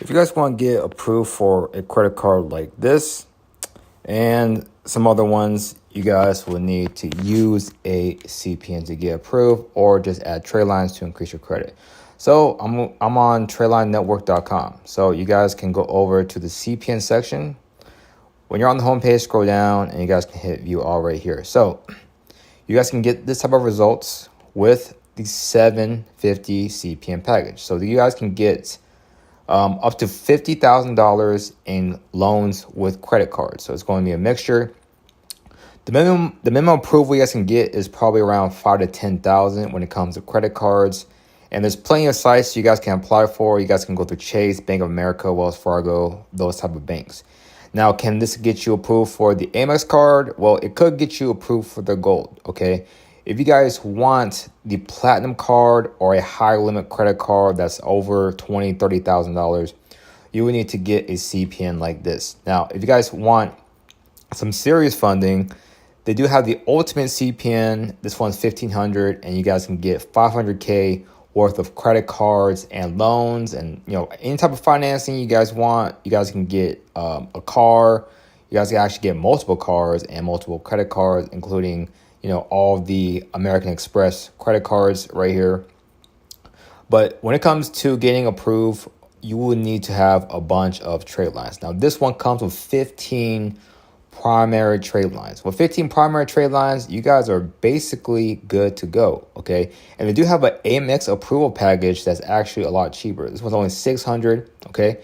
If you guys want to get approved for a credit card like this and some other ones, you guys will need to use a CPN to get approved or just add trade lines to increase your credit. So I'm on tradelinenetwork.com. So you guys can go over to the CPN section. When you're on the homepage, scroll down and you guys can hit view all right here. So you guys can get this type of results with the 750 CPN package. So you guys can get up to $50,000 in loans with credit cards. So it's going to be a mixture. The minimum approval you guys can get is probably around 5 to 10,000 when it comes to credit cards. And there's plenty of sites you guys can apply for. You guys can go through Chase, Bank of America, Wells Fargo, those type of banks. Now, can this get you approved for the Amex card? Well, it could get you approved for the gold, okay? If you guys want the platinum card or a high limit credit card that's over $20,000, $30,000, you would need to get a CPN like this. Now, if you guys want some serious funding, they do have the ultimate CPN. This one's $1,500, and you guys can get $500K worth of credit cards and loans, and any type of financing you guys want. You guys can get a car. You guys can actually get multiple cars and multiple credit cards, including all the American Express credit cards right here. But when it comes to getting approved, you will need to have a bunch of trade lines. Now, this one comes with 15 primary trade lines. With 15 primary trade lines, you guys are basically good to go, okay? And they do have an Amex approval package that's actually a lot cheaper. This one's only $600, okay?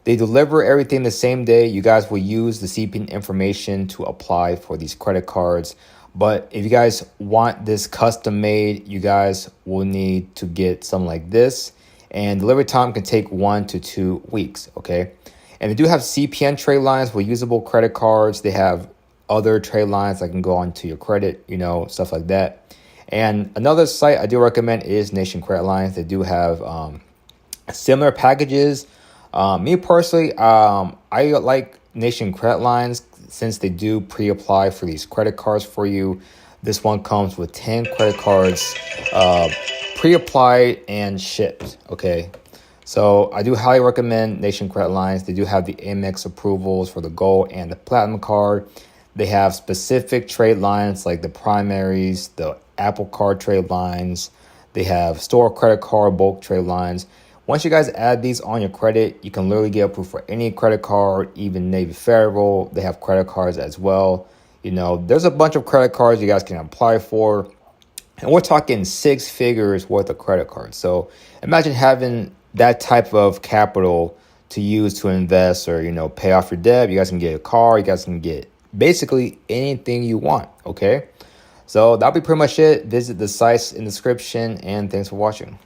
They deliver everything the same day. You guys will use the CPN information to apply for these credit cards. But if you guys want this custom made, you guys will need to get something like this. And delivery time can take 1 to 2 weeks, okay? And they do have CPN trade lines with usable credit cards. They have other trade lines that can go onto your credit, stuff like that. And another site I do recommend is Nation Credit Lines. They do have similar packages. Me personally, I like Nation Credit Lines since they do pre-apply for these credit cards for you. This one comes with 10 credit cards pre-applied and shipped, okay? So I do highly recommend Nation Credit Lines. They do have the Amex approvals for the gold and the platinum card. They have specific trade lines like the primaries, the Apple Card trade lines. They have store credit card bulk trade lines. Once you guys add these on your credit, you can literally get approved for any credit card, even Navy Federal. They have credit cards as well. There's a bunch of credit cards you guys can apply for. And we're talking 6 figures worth of credit cards. So imagine having that type of capital to use to invest or, pay off your debt. You guys can get a car. You guys can get basically anything you want, okay? So that'll be pretty much it. Visit the sites in the description, and thanks for watching.